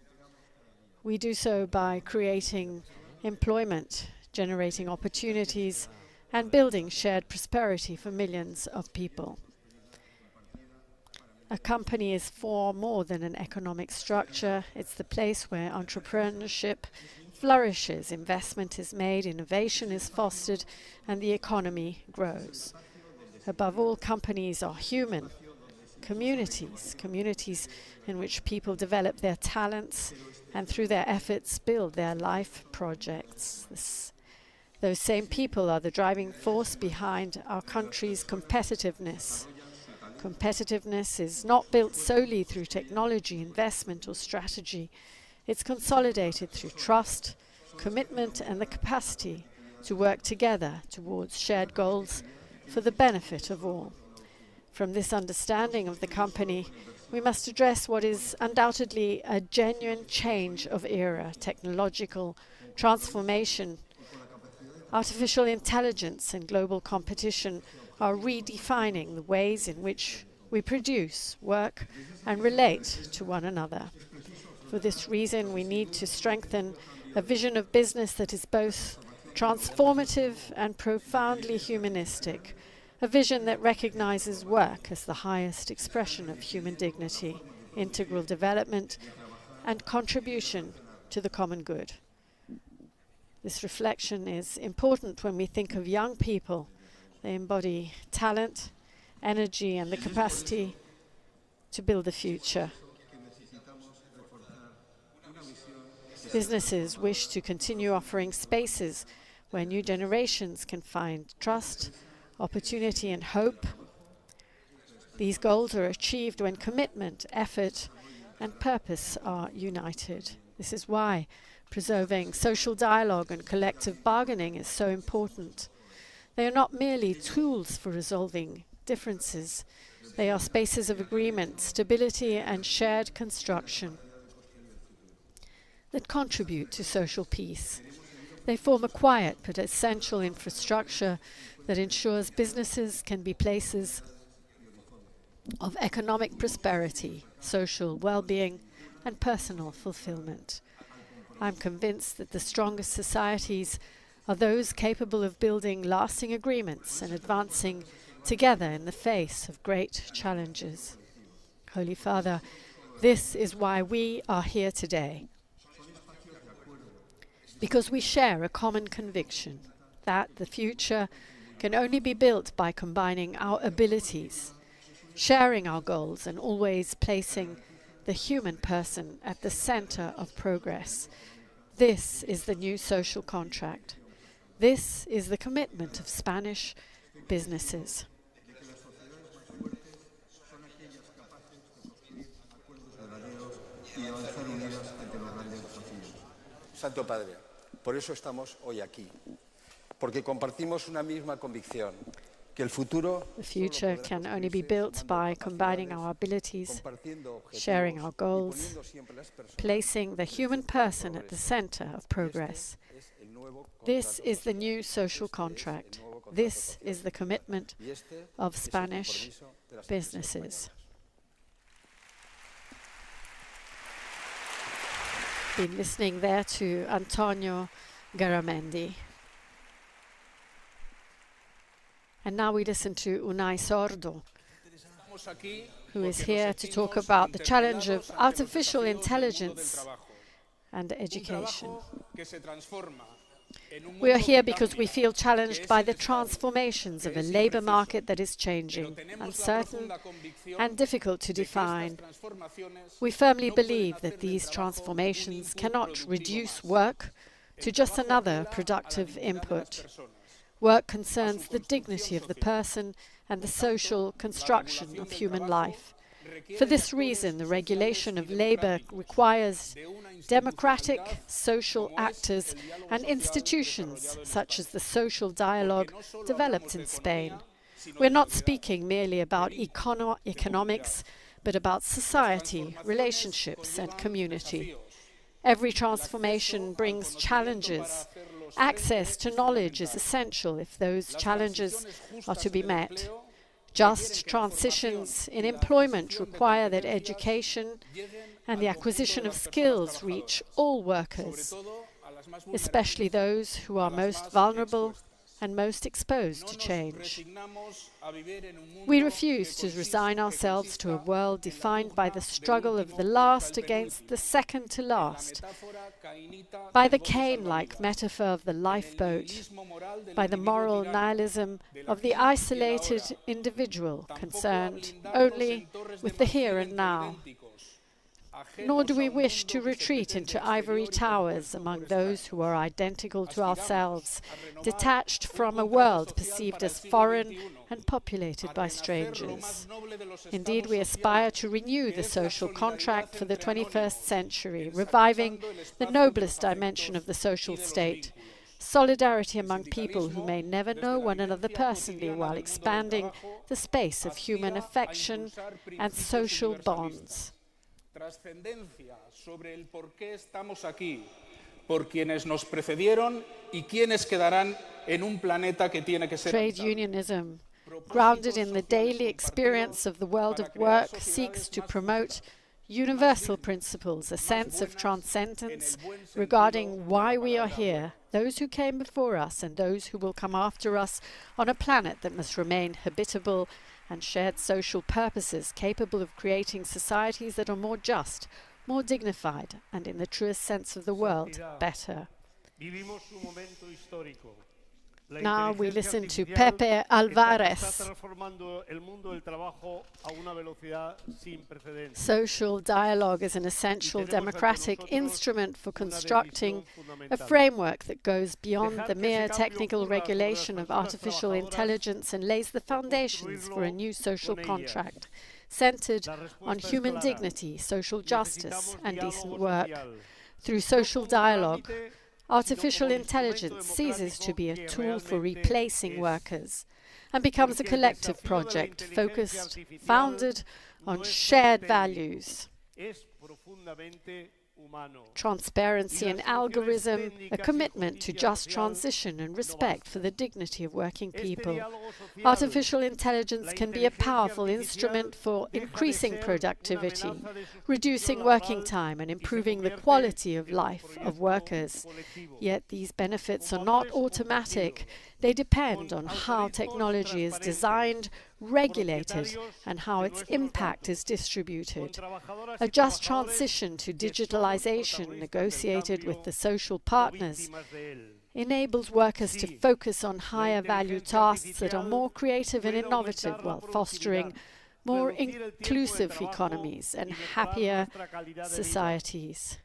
We do so by creating employment, generating opportunities, and building shared prosperity for millions of people. A company is far more than an economic structure. It's the place where entrepreneurship flourishes, investment is made, innovation is fostered, and the economy grows. Above all, companies are human communities in which people develop their talents and through their efforts build their life projects. Those same people are the driving force behind our country's competitiveness. Competitiveness is not built solely through technology, investment, or strategy. It's consolidated through trust, commitment, and the capacity to work together towards shared goals for the benefit of all. From this understanding of the company, we must address what is undoubtedly a genuine change of era, technological transformation. Artificial intelligence and global competition are redefining the ways in which we produce, work, and relate to one another. For this reason, we need to strengthen a vision of business that is both transformative and profoundly humanistic, a vision that recognizes work as the highest expression of human dignity, integral development, and contribution to the common good. This reflection is important when we think of young people. They embody talent, energy, and the capacity to build the future. Businesses wish to continue offering spaces where new generations can find trust, opportunity, and hope. These goals are achieved when commitment, effort, and purpose are united. This is why preserving social dialogue and collective bargaining is so important. They are not merely tools for resolving differences. They are spaces of agreement, stability, and shared construction that contribute to social peace. They form a quiet but essential infrastructure that ensures businesses can be places of economic prosperity, social well-being, and personal fulfillment. I'm convinced that the strongest societies are those capable of building lasting agreements and advancing together in the face of great challenges. Holy Father, this is why we are here today. Because we share a common conviction that the future can only be built by combining our abilities, sharing our goals, and always placing the human person at the center of progress. This is the new social contract. This is the commitment of Spanish businesses. Santo Padre, por eso estamos hoy aquí, porque compartimos una misma convicción, The future can only be built by combining our abilities, sharing our goals, placing the human person at the center of progress. This is the new social contract. This is the commitment of Spanish businesses. Been listening there to Antonio Garamendi. And now we listen to Unai Sordo, who is here to talk about the challenge of artificial intelligence and education. We are here because we feel challenged by the transformations of a labor market that is changing, uncertain and difficult to define. We firmly believe that these transformations cannot reduce work to just another productive input. Work concerns the dignity of the person and the social construction of human life. For this reason, the regulation of labor requires democratic social actors and institutions such as the social dialogue developed in Spain. We're not speaking merely about economics, but about society, relationships, and community. Every transformation brings challenges. Access to knowledge is essential if those challenges are to be met. Just transitions in employment require that education and the acquisition of skills reach all workers, especially those who are most vulnerable and most exposed to change. We refuse to resign ourselves to a world defined by the struggle of the last against the second to last, by the Cain-like metaphor of the lifeboat, by the moral nihilism of the isolated individual concerned only with the here and now. Nor do we wish to retreat into ivory towers among those who are identical to ourselves, detached from a world perceived as foreign and populated by strangers. Indeed, we aspire to renew the social contract for the 21st century, reviving the noblest dimension of the social state, solidarity among people who may never know one another personally, while expanding the space of human affection and social bonds. Trascendencia sobre el por qué estamos aquí, por quienes nos precedieron y quienes quedarán en un planeta que tiene que ser Trade unionism, grounded in the daily experience of the world of work, seeks to promote universal principles, a sense of transcendence regarding why we are here, those who came before us and those who will come after us, on a planet that must remain habitable and shared social purposes capable of creating societies that are more just, more dignified, and in the truest sense of the word, better. Now we listen to Pepe Alvarez. Social dialogue is an essential democratic instrument for constructing a framework that goes beyond the mere technical regulation of artificial intelligence and lays the foundations for a new social contract centered on human dignity, social justice, and decent work. Through social dialogue, artificial intelligence ceases to be a tool for replacing workers and becomes a collective project founded on shared values. Transparency and algorithm, a commitment to just transition and respect for the dignity of working people. Artificial intelligence can be a powerful instrument for increasing productivity, reducing working time, and improving the quality of life of workers. Yet these benefits are not automatic. They depend on how technology is designed, regulated, and how its impact is distributed. A just transition to digitalization, negotiated with the social partners, enables workers to focus on higher value tasks that are more creative and innovative, while fostering more inclusive economies and happier societies.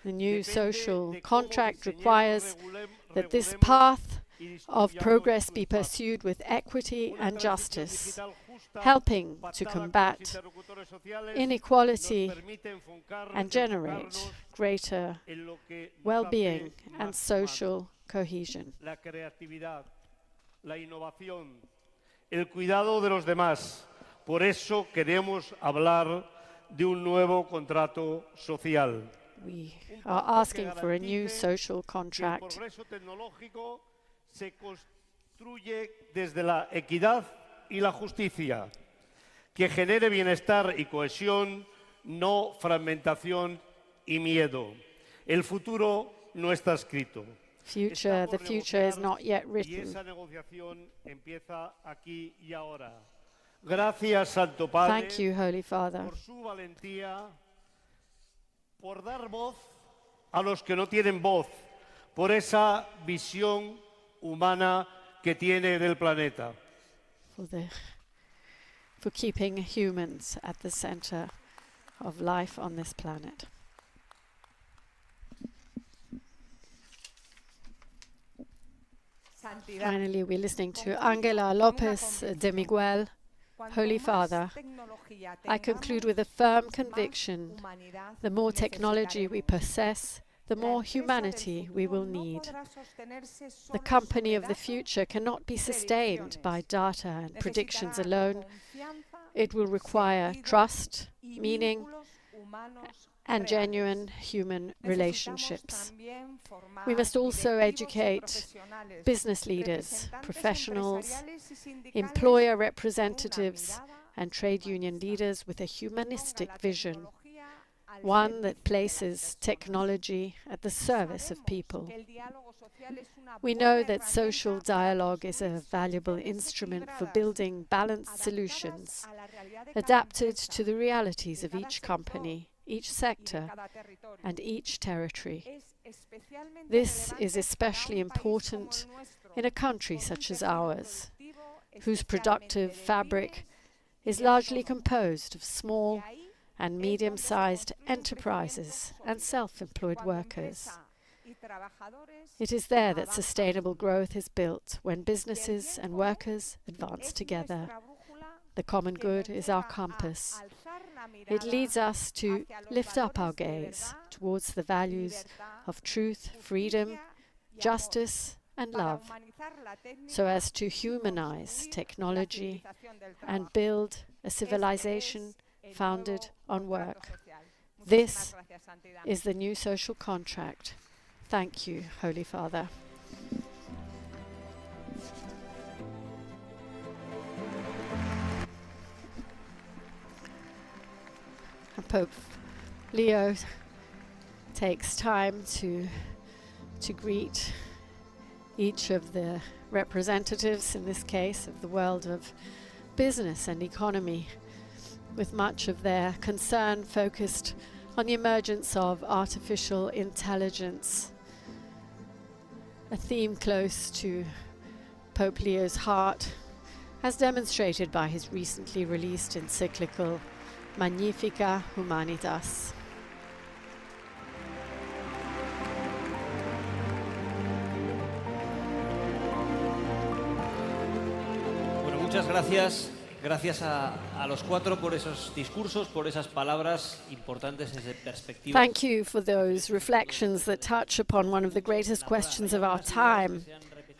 The new social contract requires that this path of progress be pursued with equity and justice. helping to combat inequality and generate greater well-being and social cohesion. La creatividad, la innovación, el cuidado de los demás. Por eso queremos hablar de un nuevo contrato social. We are asking for a new social contract. El progreso tecnológico se construye desde la equidad y la justicia, que genere bienestar y cohesión, no fragmentación y miedo. El futuro no está escrito. The future is not yet Y written. esa negociación empieza aquí y ahora. Gracias, Santo Padre, Thank you, Holy Father, por su valentía, por dar voz a los que no tienen voz, por esa visión humana que tiene del planeta. for keeping humans at the center of life on this planet. Finally, we're listening to Angela Lopez de Miguel. Holy Father, I conclude with a firm conviction: the more technology we possess, the more humanity we will need. The company of the future cannot be sustained by data and predictions alone. It will require trust, meaning, and genuine human relationships. We must also educate business leaders, professionals, employer representatives, and trade union leaders with a humanistic vision, one that places technology at the service of people. We know that social dialogue is a valuable instrument for building balanced solutions, adapted to the realities of each company, each sector, and each territory. This is especially important in a country such as ours, whose productive fabric is largely composed of small and medium-sized enterprises and self-employed workers. It is there that sustainable growth is built, when businesses and workers advance together. The common good is our compass. It leads us to lift up our gaze towards the values of truth, freedom, justice, and love, so as to humanize technology and build a civilization founded on work. This is the new social contract. Thank you, Holy Father. And Pope Leo takes time to greet each of the representatives, in this case, of the world of business and economy, with much of their concern focused on the emergence of artificial intelligence, a theme close to Pope Leo's heart, as demonstrated by his recently released encyclical Magnifica Humanitas. Bueno, muchas gracias. Gracias a los cuatro por esos discursos, por esas palabras importantes desde perspectiva. Thank you for those reflections that touch upon one of the greatest questions of our time: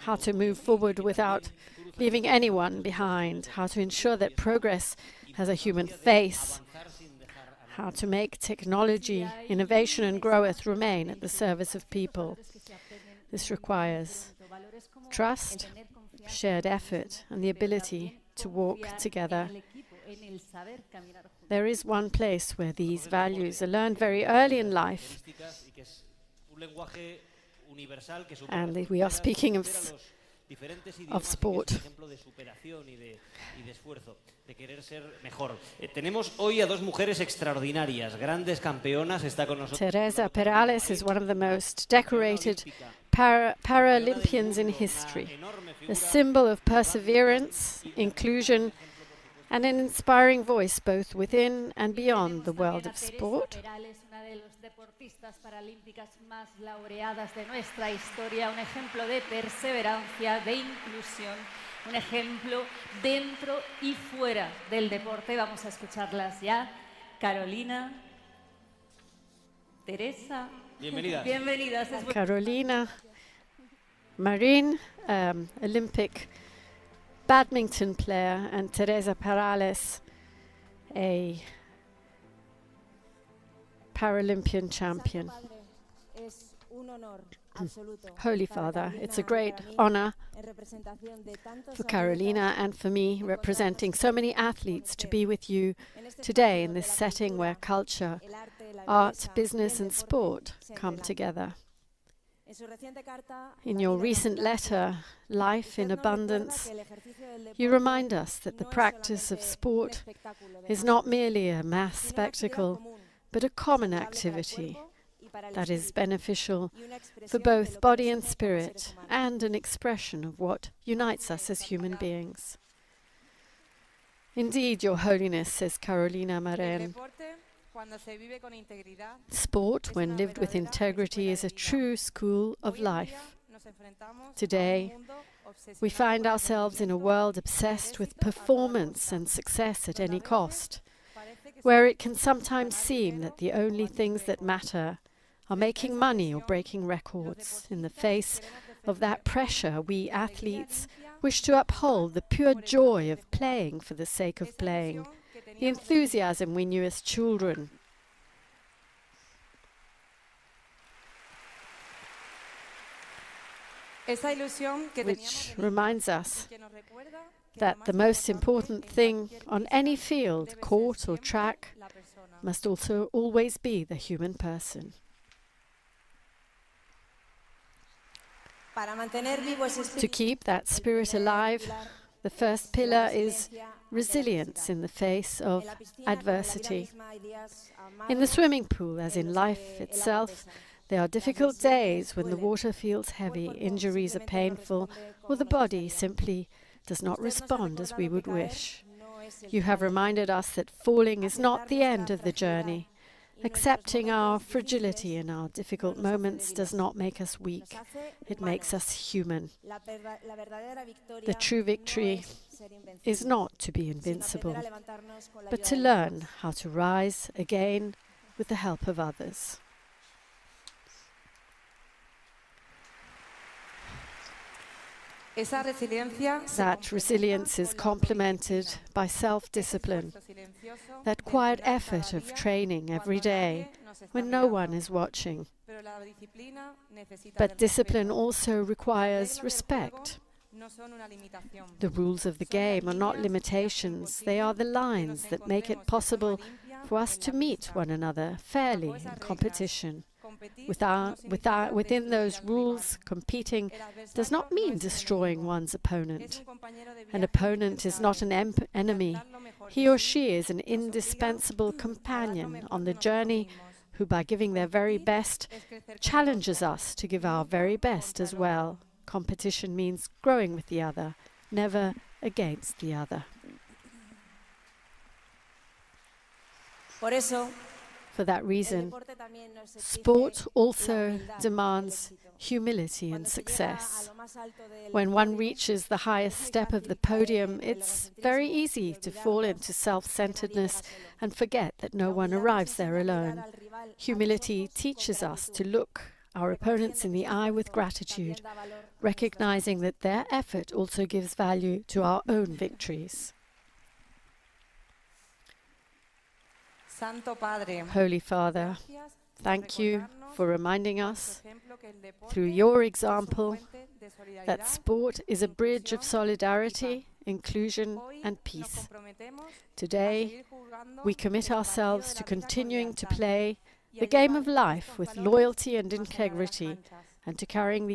how to move forward without leaving anyone behind, how to ensure that progress has a human face, how to make technology, innovation and growth remain at the service of people. This requires trust, shared effort, and the ability to walk together. There is one place where these values are learned very early in life, and we are speaking of sport. Tenemos hoy a dos mujeres extraordinarias, grandes campeonas. Está con nosotros Teresa Perales is one of the most decorated Paralympians in history, a symbol of perseverance, inclusion, and an inspiring voice both within and beyond the world of sport. de los deportistas paralímpicas más laureadas de nuestra historia, un ejemplo de perseverancia, de inclusión, un ejemplo dentro y fuera del deporte. Vamos a escucharlas ya. Carolina, Teresa. Bienvenidas. Bienvenidas. Carolina, Marin, Olympic badminton player, and Teresa Perales, a Paralympian champion. Holy Father, it's a great honor for Carolina and for me, representing so many athletes, to be with you today in this setting where culture, art, business and sport come together. In your recent letter, Life in Abundance, you remind us that the practice of sport is not merely a mass spectacle, but a common activity that is beneficial for both body and spirit, and an expression of what unites us as human beings. Indeed, Your Holiness, says Carolina Marin, sport, when lived with integrity, is a true school of life. Today, we find ourselves in a world obsessed with performance and success at any cost, where it can sometimes seem that the only things that matter are making money or breaking records. In the face of that pressure, we athletes wish to uphold the pure joy of playing for the sake of playing, the enthusiasm we knew as children. Which reminds us that the most important thing on any field, court or track, must also always be the human person. To keep that spirit alive, the first pillar is resilience in the face of adversity. In the swimming pool, as in life itself, there are difficult days when the water feels heavy, injuries are painful, or the body simply does not respond as we would wish. You have reminded us that falling is not the end of the journey. Accepting our fragility in our difficult moments does not make us weak. It makes us human. The true victory is not to be invincible, but to learn how to rise again with the help of others. That resilience is complemented by self-discipline, that quiet effort of training every day when no one is watching. But discipline also requires respect. The rules of the game are not limitations, they are the lines that make it possible for us to meet one another fairly in competition. Within those rules, competing does not mean destroying one's opponent. An opponent is not an enemy. He or she is an indispensable companion on the journey who, by giving their very best, challenges us to give our very best as well. Competition means growing with the other, never against the other. For that reason, sport also demands humility and success. When one reaches the highest step of the podium, it's very easy to fall into self-centeredness and forget that no one arrives there alone. Humility teaches us to look our opponents in the eye with gratitude, recognizing that their effort also gives value to our own victories. Holy Father, thank you for reminding us, through your example, that sport is a bridge of solidarity, inclusion and peace. Today, we commit ourselves to continuing to play the game of life with loyalty and integrity, and to carrying these